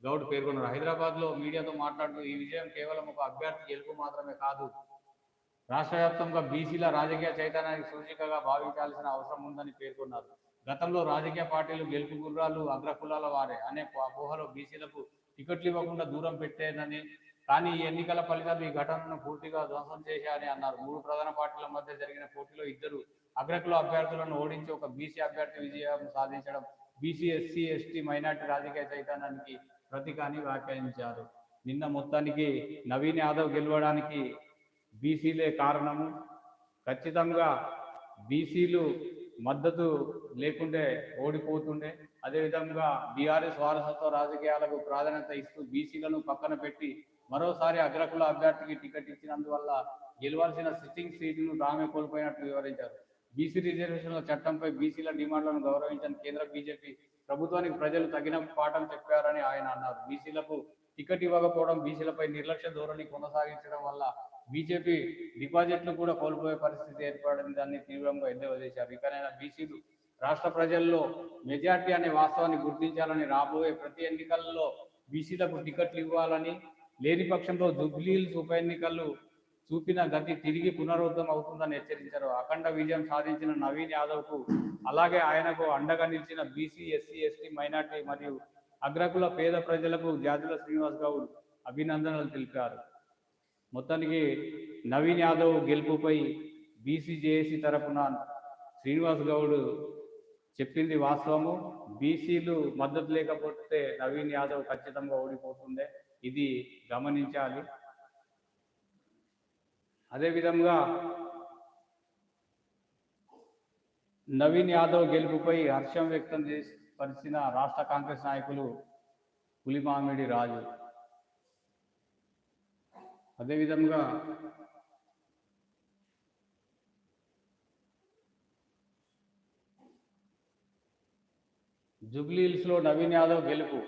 గౌడ్ పేర్కొన్నారు. హైదరాబాద్లో మీడియాతో మాట్లాడుతూ ఈ విజయం కేవలం ఒక అభ్యర్థి గెలుపు మాత్రమే కాదు, రాష్ట్ర వ్యాప్తంగా బీసీల రాజకీయ చైతన్యానికి సూచికగా భావించాల్సిన అవసరం ఉందని పేర్కొన్నారు. గతంలో రాజకీయ పార్టీలు గెలుపు గుర్రాలు అగ్రకులాల వారే అనే అపోహలో బీసీలకు టికెట్లు ఇవ్వకుండా దూరం పెట్టేనని, కానీ ఈ ఎన్నికల ఫలితాలు ఈ ఘటనను పూర్తిగా ధ్వంసం చేశాయని అన్నారు. మూడు ప్రధాన పార్టీల మధ్య జరిగిన పోటీలో ఇద్దరు అగ్రకుల అభ్యర్థులను ఓడించి ఒక బీసీ అభ్యర్థి విజయం సాధించడం బీసీ, ఎస్సీ, ఎస్టీ, మైనార్టీ రాజకీయ చైతన్యానికి ప్రతీక అని వ్యాఖ్యానించారు. నిన్న మొత్తానికి నవీన్ యాదవ్ గెలవడానికి బీసీలే కారణము. ఖచ్చితంగా బీసీలు మద్దతు లేకుంటే ఓడిపోతుండే. అదేవిధంగా బీఆర్ఎస్ వారసత్వ రాజకీయాలకు ప్రాధాన్యత ఇస్తూ బీసీలను పక్కన పెట్టి మరోసారి అగ్రకుల అభ్యర్థికి టికెట్ ఇచ్చినందువల్ల గెలవాల్సిన సిట్టింగ్ సీటును తామే కోల్పోయినట్లు వివరించారు. బీసీ రిజర్వేషన్ల చట్టంపై బీసీల డిమాండ్లను గౌరవించిన కేంద్ర బీజేపీ ప్రభుత్వానికి ప్రజలు తగిన పాఠం చెప్పారని ఆయన అన్నారు. బీసీలకు టికెట్ ఇవ్వకపోవడం, బీసీలపై నిర్లక్ష్య ధోరణి కొనసాగించడం వల్ల బీజేపీ డిపాజిట్లు కూడా కోల్పోయే పరిస్థితి ఏర్పడిందని తీవ్రంగా ఎద్దేవా. ఇకనైనా బీసీలు రాష్ట్ర ప్రజల్లో మెజార్టీ అనే వాస్తవాన్ని గుర్తించాలని, రాబోయే ప్రతి ఎన్నికల్లో బీసీలకు టికెట్లు ఇవ్వాలని, లేని పక్షంలో జూబ్లీహిల్స్ ఉప ఎన్నికలు చూపిన గతి తిరిగి పునరుద్ధం అవుతుందని హెచ్చరించారు. అఖండ విజయం సాధించిన నవీన్ యాదవ్కు, అలాగే ఆయనకు అండగా నిలిచిన బీసీ, ఎస్సీ, ఎస్టీ, మైనార్టీ మరియు అగ్రకుల పేద ప్రజలకు జాజుల శ్రీనివాస్ గౌడ్ అభినందనలు తెలిపారు. మొత్తానికి నవీన్ యాదవ్ గెలుపుపై బీసీ జేఏసీ తరఫున శ్రీనివాస్ గౌడ్ చెప్పింది వాస్తవము. బీసీలు మద్దతు లేకపోతే నవీన్ యాదవ్ ఖచ్చితంగా ఓడిపోతుండే, ఇది గమనించాలి. అదేవిధంగా నవీన్ యాదవ్ గెలుపుపై హర్షం వ్యక్తం పరిచిన రాష్ట్ర కాంగ్రెస్ నాయకులు పులిమామిడి రాజు. అదేవిధంగా జూబ్లీహిల్స్లో నవీన్ యాదవ్ గెలుపు,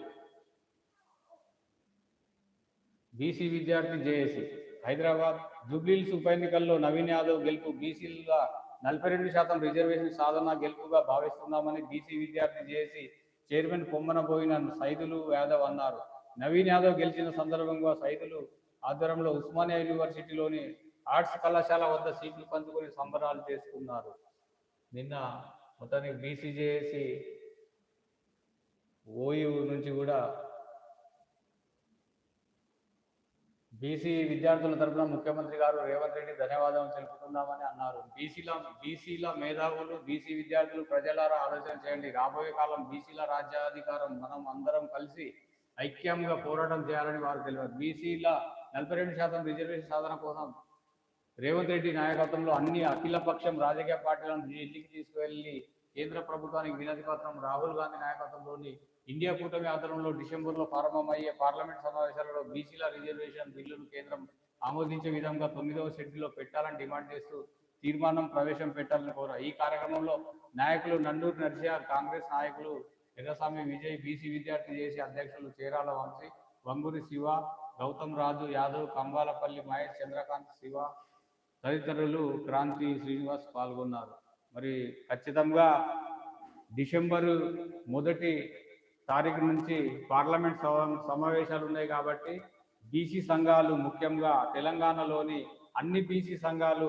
బీసీ విద్యార్థి జేఏసీ. హైదరాబాద్ జూబ్లీహిల్స్ ఉప ఎన్నికల్లో నవీన్ యాదవ్ గెలుపు బీసీలుగా 42% రిజర్వేషన్ సాధన గెలుపుగా భావిస్తున్నామని బీసీ విద్యార్థి జేఏసీ చైర్మన్ కొమ్మనబోయిన సైదులు యాదవ్ అన్నారు. నవీన్ యాదవ్ గెలిచిన సందర్భంగా సైదులు ఆధ్వర్యంలో ఉస్మానియా యూనివర్సిటీలోని ఆర్ట్స్ కళాశాల వద్ద సీట్లు పంచుకొని సంబరాలు చేసుకున్నారు. నిన్న మొత్తానికి బీసీ జేఏసీ ఓయూ నుంచి కూడా బీసీ విద్యార్థుల తరఫున ముఖ్యమంత్రి గారు రేవంత్ రెడ్డి ధన్యవాదాలు తెలుపుతున్నామని అన్నారు. బీసీల మేధావులు, బీసీ విద్యార్థులు ప్రజలారా ఆలోచన చేయండి. రాబోయే కాలం బీసీల రాజ్యాధికారం మనం అందరం కలిసి ఐక్యంగా పోరాటం చేయాలని వారు తెలిపారు. బీసీల 42% రిజర్వేషన్ సాధన కోసం రేవంత్ రెడ్డి నాయకత్వంలో అన్ని అఖిలపక్షం రాజకీయ పార్టీలను ఢిల్లీకి తీసుకువెళ్లి కేంద్ర ప్రభుత్వానికి వినతి పత్రం, రాహుల్ గాంధీ నాయకత్వంలోని ఇండియా కూటమి ఆధ్వర్యంలో డిసెంబర్లో ప్రారంభమయ్యే పార్లమెంట్ సమావేశాలలో బీసీల రిజర్వేషన్ బిల్లును కేంద్రం ఆమోదించే విధంగా 9వ షెడ్యూల్లో పెట్టాలని డిమాండ్ చేస్తూ తీర్మానం ప్రవేశపెట్టాలని కోరారు. ఈ కార్యక్రమంలో నాయకులు నండూరు నర్సియా, కాంగ్రెస్ నాయకులు ఎర్రస్వామి విజయ్, బీసీ విద్యార్థి జేఏసీ అధ్యక్షులు చేరాల వంశీ, వంగూరి శివ, గౌతమ్ రాజు యాదవ్, కంబాలపల్లి మహేష్, చంద్రకాంత్ శివ తదితరులు క్రాంతి శ్రీనివాస్ పాల్గొన్నారు. మరి ఖచ్చితంగా డిసెంబరు 1 తారీఖు నుంచి పార్లమెంట్ సమావేశాలు ఉన్నాయి కాబట్టి బీసీ సంఘాలు, ముఖ్యంగా తెలంగాణలోని అన్ని బీసీ సంఘాలు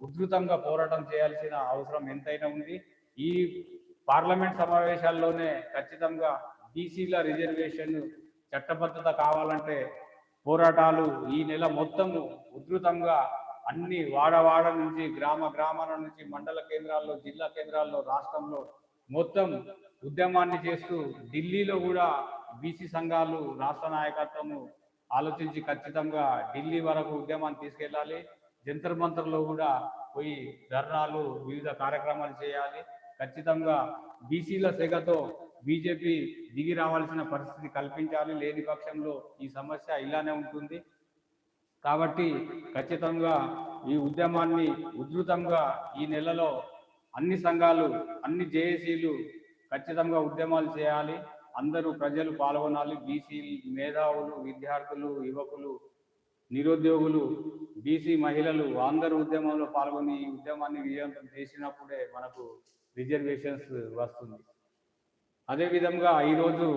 ఉధృతంగా పోరాటం చేయాల్సిన అవసరం ఎంతైనా ఉంది. ఈ పార్లమెంట్ సమావేశాల్లోనే ఖచ్చితంగా బీసీల రిజర్వేషన్ చట్టబద్ధత కావాలంటే పోరాటాలు ఈ నెల మొత్తం ఉధృతంగా అన్ని వాడవాడ నుంచి, గ్రామాల నుంచి, మండల కేంద్రాల్లో, జిల్లా కేంద్రాల్లో, రాష్ట్రంలో మొత్తం ఉద్యమాన్ని చేస్తూ ఢిల్లీలో కూడా బీసీ సంఘాలు రాష్ట్ర నాయకత్వము ఆలోచించి ఖచ్చితంగా ఢిల్లీ వరకు ఉద్యమాన్ని తీసుకెళ్ళాలి. జంతర్ మంతర్లో కూడా పోయి ధర్నాలు, వివిధ కార్యక్రమాలు చేయాలి. ఖచ్చితంగా బీసీల సెగతో బీజేపీ దిగి రావాల్సిన పరిస్థితి కల్పించాలి. లేని పక్షంలో ఈ సమస్య ఇలానే ఉంటుంది. కాబట్టి ఖచ్చితంగా ఈ ఉద్యమాన్ని ఉధృతంగా ఈ నెలలో అన్ని సంఘాలు, అన్ని జేఏసీలు ఖచ్చితంగా ఉద్యమాలు చేయాలి. అందరూ ప్రజలు పాల్గొనాలి. బీసీ మేధావులు, విద్యార్థులు, యువకులు, నిరుద్యోగులు, బీసీ మహిళలు అందరూ ఉద్యమంలో పాల్గొని ఈ ఉద్యమాన్ని విజయవంతం చేసినప్పుడే మనకు రిజర్వేషన్స్ వస్తుంది. అదేవిధంగా ఈరోజు